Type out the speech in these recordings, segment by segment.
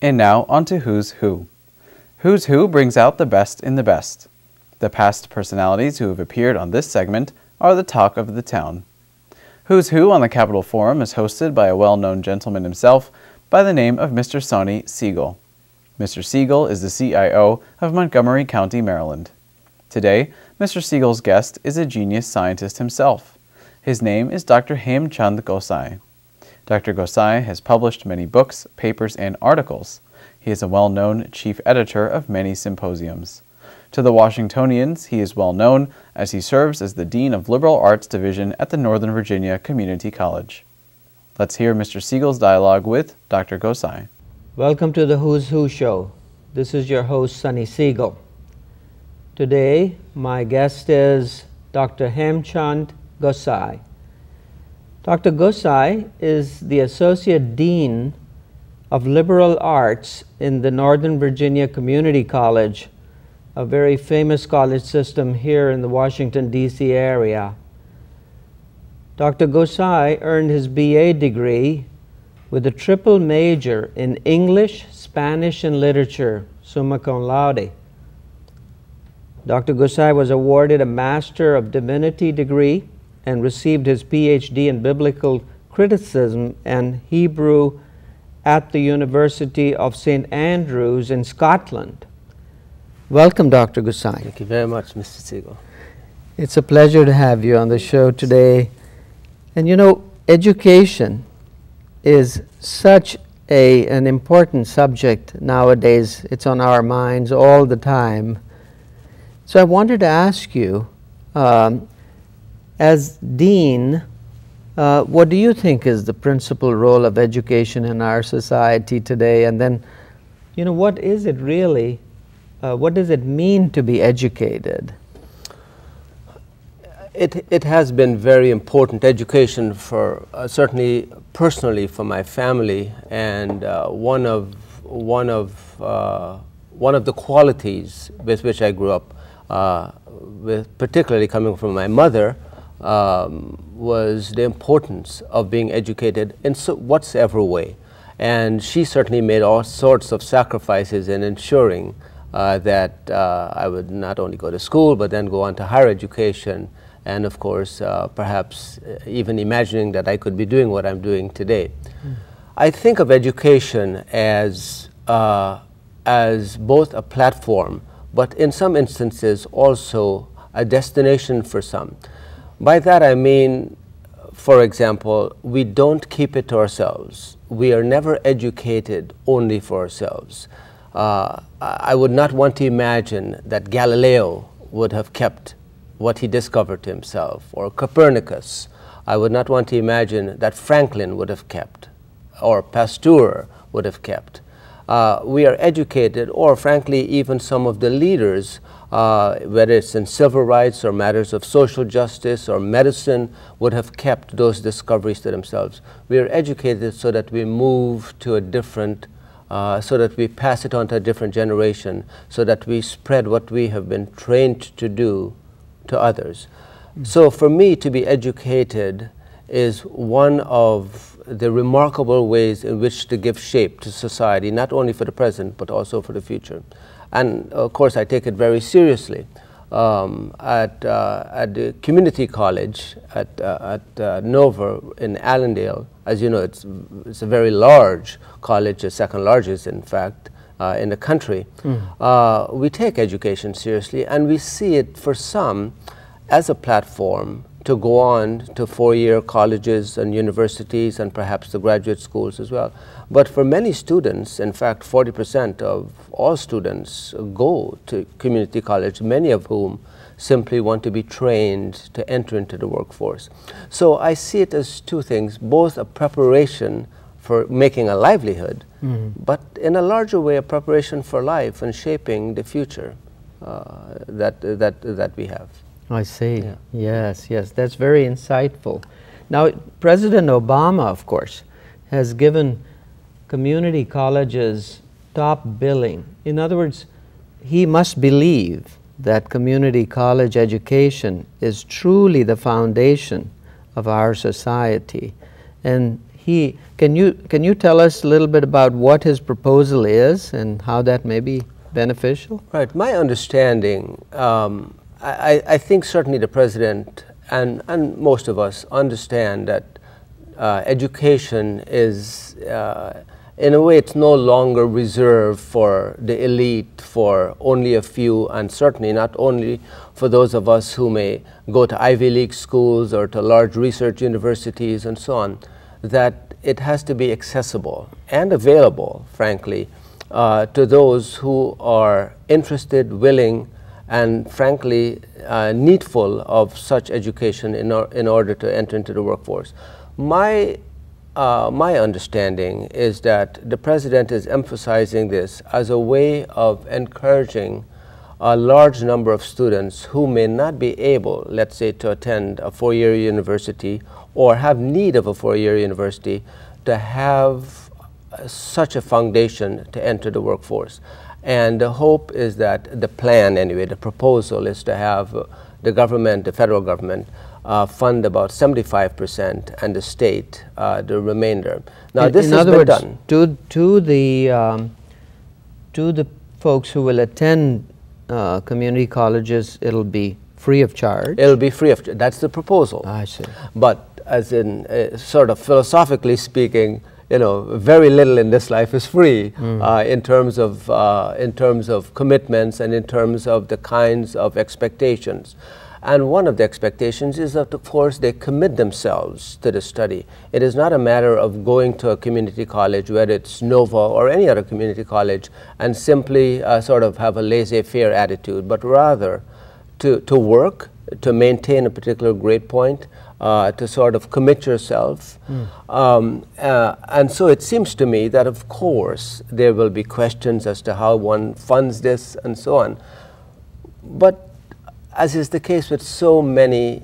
And now on to Who's Who. Who's Who brings out the best in the best. The past personalities who have appeared on this segment are the talk of the town. Who's Who on the Capitol Forum is hosted by a well-known gentleman himself by the name of Mr. Sonny Segal. Mr. Segal is the CIO of Montgomery County, Maryland. Today, Mr. Segal's guest is a genius scientist himself. His name is Dr. Hemchand Gossai. Dr. Gossai has published many books, papers, and articles. He is a well-known chief editor of many symposiums. To the Washingtonians, he is well known as he serves as the Dean of Liberal Arts Division at the Northern Virginia Community College. Let's hear Mr. Segal's dialogue with Dr. Gossai. Welcome to the Who's Who show. This is your host, Sonny Segal. Today, my guest is Dr. Hemchand Gossai. Dr. Gossai is the Associate Dean of Liberal Arts in the Northern Virginia Community College, a very famous college system here in the Washington, D.C. area. Dr. Gossai earned his BA degree with a triple major in English, Spanish, and literature, summa cum laude. Dr. Gossai was awarded a Master of Divinity degree and received his PhD in Biblical Criticism and Hebrew at the University of St. Andrews in Scotland. Welcome, Dr. Gossai. Thank you very much, Mr. Segal. It's a pleasure to have you on the show today. And you know, education is such an important subject nowadays. It's on our minds all the time. So I wanted to ask you, as Dean, what do you think is the principal role of education in our society today? And then, you know, what is it really? What does it mean to be educated? It has been very important, education, for certainly personally for my family, and one of the qualities with which I grew up, particularly coming from my mother, was the importance of being educated in whatsoever way. And she certainly made all sorts of sacrifices in ensuring that I would not only go to school, but then go on to higher education, and of course, perhaps even imagining that I could be doing what I'm doing today. I think of education as both a platform, but in some instances also a destination for some. By that I mean, for example, we don't keep it to ourselves. We are never educated only for ourselves. I would not want to imagine that Galileo would have kept what he discovered to himself, or Copernicus. I would not want to imagine that Franklin would have kept, or Pasteur would have kept. We are educated, or frankly, even some of the leaders, whether it's in civil rights or matters of social justice or medicine, would have kept those discoveries to themselves. We are educated so that we move to a different, so that we pass it on to a different generation, so that we spread what we have been trained to do to others. So for me, to be educated is one of the remarkable ways in which to give shape to society, not only for the present, but also for the future. And of course, I take it very seriously. At the community college at Nova in Allendale, as you know, it's a very large college, the second largest, in fact, in the country. We take education seriously, and we see it for some as a platform to go on to four-year colleges and universities and perhaps the graduate schools as well. But for many students, in fact 40% of all students go to community college, many of whom simply want to be trained to enter into the workforce. So I see it as two things, both a preparation for making a livelihood, but in a larger way a preparation for life and shaping the future that we have. I see. Yeah. Yes, yes, that's very insightful. Now, President Obama, of course, has given community colleges top billing. In other words, he must believe that community college education is truly the foundation of our society. And can you tell us a little bit about what his proposal is and how that may be beneficial? Right. My understanding, I think certainly the President and most of us understand that education is, in a way, it's no longer reserved for the elite, for only a few, and certainly not only for those of us who may go to Ivy League schools or to large research universities and so on, that it has to be accessible and available, frankly, to those who are interested, willing, and frankly needful of such education in order to enter into the workforce. My understanding is that the President is emphasizing this as a way of encouraging a large number of students who may not be able, let's say, to attend a four-year university or have need of a four-year university to have such a foundation to enter the workforce. And the hope is that the plan, anyway, the proposal is to have the government, the federal government, fund about 75% and the state the remainder. Now, this has been done. To the folks who will attend community colleges, it'll be free of charge? It'll be free of charge. That's the proposal. I see. But as in, sort of philosophically speaking, you know, very little in this life is free in terms of commitments and in terms of the kinds of expectations. And one of the expectations is that, of course, they commit themselves to the study. It is not a matter of going to a community college, whether it's Nova or any other community college, and simply sort of have a laissez-faire attitude, but rather to work, to maintain a particular grade point, to sort of commit yourself. And so it seems to me that, of course, there will be questions as to how one funds this and so on. But as is the case with so many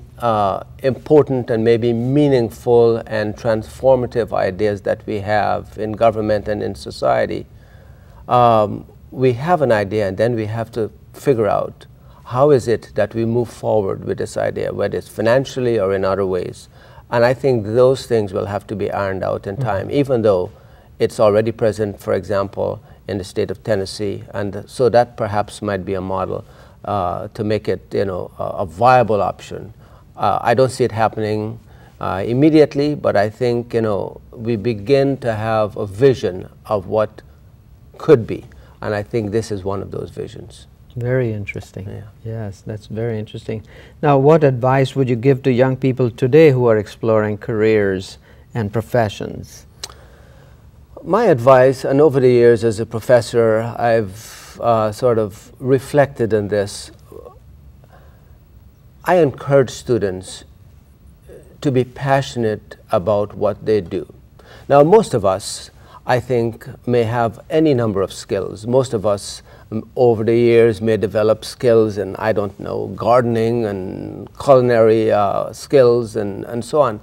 important and maybe meaningful and transformative ideas that we have in government and in society, we have an idea and then we have to figure out how is it that we move forward with this idea, whether it's financially or in other ways. And I think those things will have to be ironed out in time, even though it's already present, for example, in the state of Tennessee. And so that perhaps might be a model to make it, you know, a viable option. I don't see it happening immediately, but I think, you know, we begin to have a vision of what could be. And I think this is one of those visions. Very interesting. Yeah. Yes, that's very interesting. Now, what advice would you give to young people today who are exploring careers and professions? My advice, and over the years as a professor, I've sort of reflected on this. I encourage students to be passionate about what they do. Now, most of us, I think, may have any number of skills. Most of us over the years may develop skills in, I don't know, gardening and culinary skills and so on.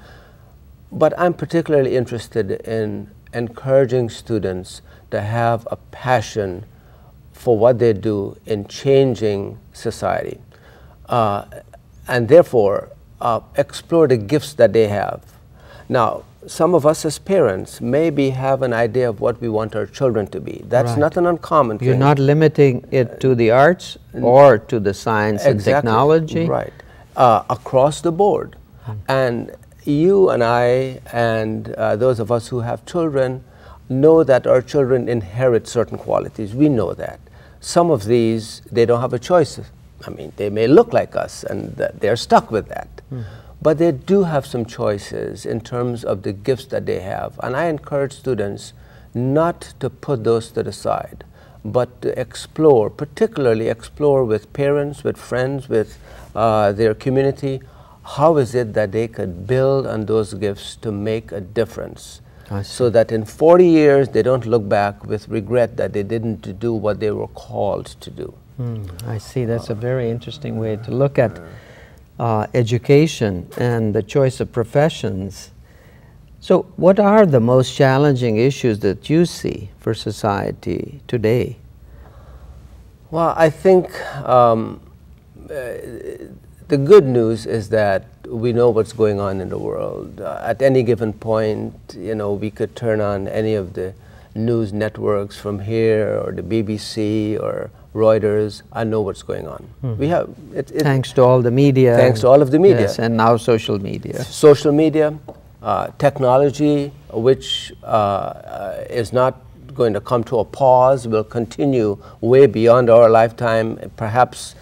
But I'm particularly interested in encouraging students to have a passion for what they do in changing society. And therefore, explore the gifts that they have. Now, some of us as parents maybe have an idea of what we want our children to be. That's not an uncommon thing. You're not limiting it to the arts or to the science and technology. Right. Across the board. And you and I and those of us who have children know that our children inherit certain qualities. We know that. Some of these, they don't have a choice. I mean, they may look like us and they're stuck with that. But they do have some choices in terms of the gifts that they have. And I encourage students not to put those to the side, but to explore, particularly explore with parents, with friends, with their community. How is it that they could build on those gifts to make a difference? So that in 40 years, they don't look back with regret that they didn't do what they were called to do. I see. That's a very interesting way to look at education and the choice of professions. So what are the most challenging issues that you see for society today? Well, I think the good news is that we know what's going on in the world. At any given point, you know, we could turn on any of the news networks from here, or the BBC or Reuters, and know what's going on. We have thanks to all the media. Thanks to all of the media. Yes, and now social media. Social media, technology, which is not going to come to a pause, will continue way beyond our lifetime, perhaps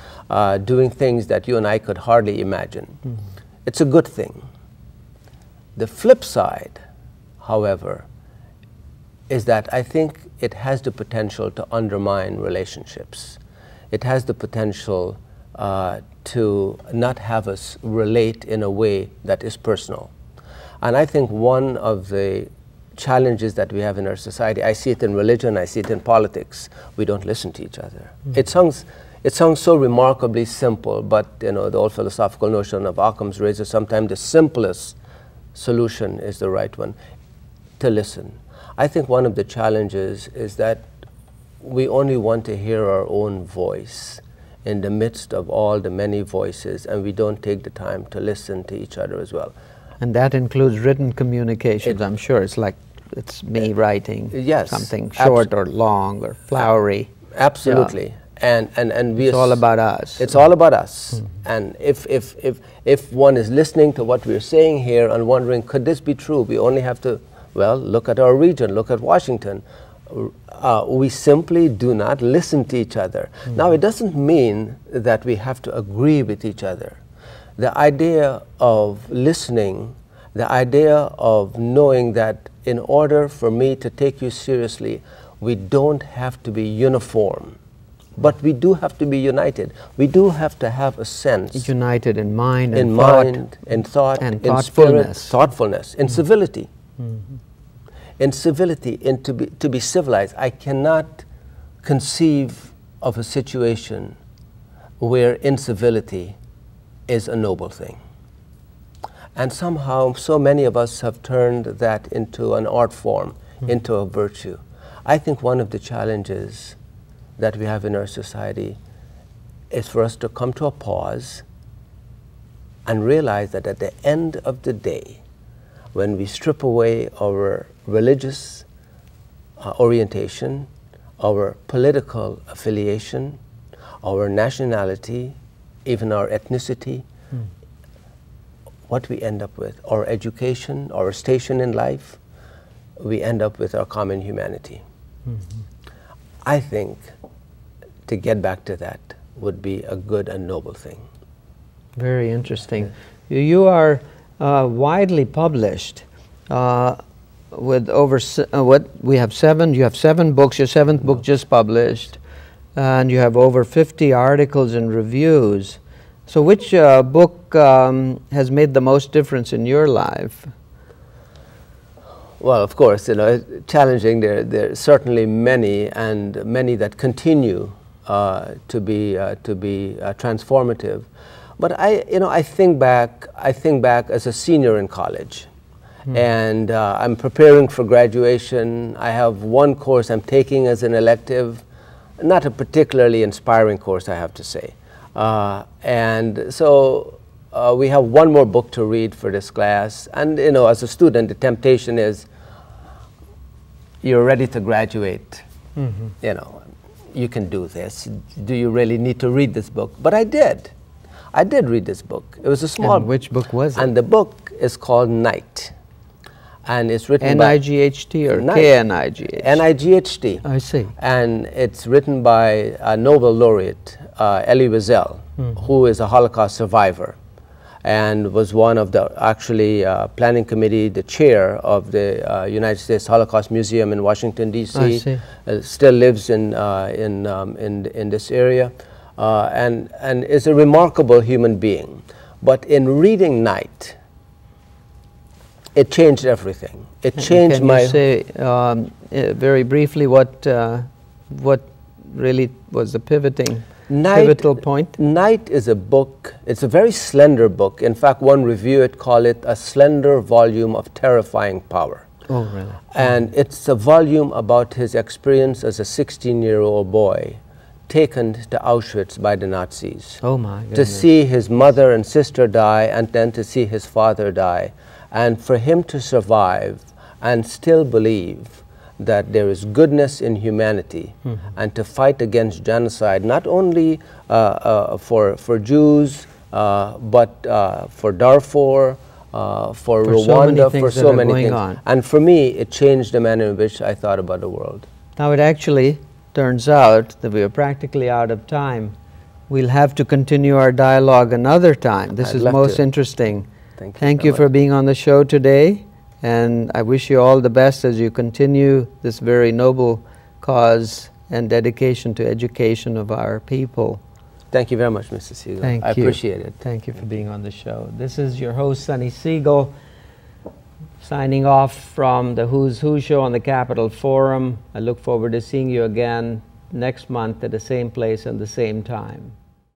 doing things that you and I could hardly imagine. It's a good thing. The flip side, however, is that I think it has the potential to undermine relationships. It has the potential to not have us relate in a way that is personal. And I think one of the challenges that we have in our society, I see it in religion, I see it in politics, we don't listen to each other. It sounds so remarkably simple, but you know, the old philosophical notion of Occam's razor, sometimes the simplest solution is the right one, to listen. I think one of the challenges is that we only want to hear our own voice in the midst of all the many voices, and we don't take the time to listen to each other as well. And that includes written communications, I'm sure. It's like, it's me writing something short or long or flowery. Absolutely. Yeah. And we it's all about us. It's all about us. And if one is listening to what we're saying here and wondering, could this be true? We only have to, well, look at our region, look at Washington. We simply do not listen to each other. Now, it doesn't mean that we have to agree with each other. The idea of listening, the idea of knowing that in order for me to take you seriously, we don't have to be uniform, but we do have to be united. We do have to have a sense. United in mind and in thought. Mind, in thought, and in spirit, thoughtfulness, in civility. In civility, in to be civilized. I cannot conceive of a situation where incivility is a noble thing. And somehow, so many of us have turned that into an art form, into a virtue. I think one of the challenges that we have in our society is for us to come to a pause and realize that at the end of the day, when we strip away our religious orientation, our political affiliation, our nationality, even our ethnicity, what we end up with, our education, our station in life, we end up with our common humanity. I think to get back to that would be a good and noble thing. Very interesting. You are widely published with over, you have 7 books, your 7th book just published, and you have over 50 articles and reviews. So which book has made the most difference in your life? Well, of course, you know, challenging. There are certainly many, and many that continue to be transformative. But I think back as a senior in college, and I'm preparing for graduation. I have one course I'm taking as an elective, not a particularly inspiring course, I have to say. And so we have one more book to read for this class, and you know, as a student, the temptation is you're ready to graduate. You know, you can do this. Do you really need to read this book? But I did. I did read this book. It was a small. And which book was it? And the book is called Night, and it's written N-I-G-H-T or K-N-I-G-H? N-I-G-H-T. I see. And it's written by a Nobel laureate, Elie Wiesel, who is a Holocaust survivor, and was one of the planning committee, the chair of the United States Holocaust Museum in Washington D.C. I see. Still lives in this area, and is a remarkable human being. But in reading Night, it changed everything. It changed my. Can you say very briefly what really was the pivotal point? Night is a book. It's a very slender book. In fact, one reviewer called it a slender volume of terrifying power. Oh, really? And it's a volume about his experience as a 16-year-old boy taken to Auschwitz by the Nazis. Oh my goodness. To see his mother and sister die, and then to see his father die. And for him to survive and still believe that there is goodness in humanity, and to fight against genocide, not only for Jews, but for Darfur, for Rwanda, for so many things. And for me, it changed the manner in which I thought about the world. Now it actually turns out that we are practically out of time. We'll have to continue our dialogue another time. This is most interesting. Thank you for being on the show today, and I wish you all the best as you continue this very noble cause and dedication to education of our people. Thank you very much, Mr. Segal. Thank you. I appreciate it. Thank you for being on the show. This is your host, Sonny Segal, signing off from the Who's Who show on the Capitol Forum. I look forward to seeing you again next month at the same place and the same time.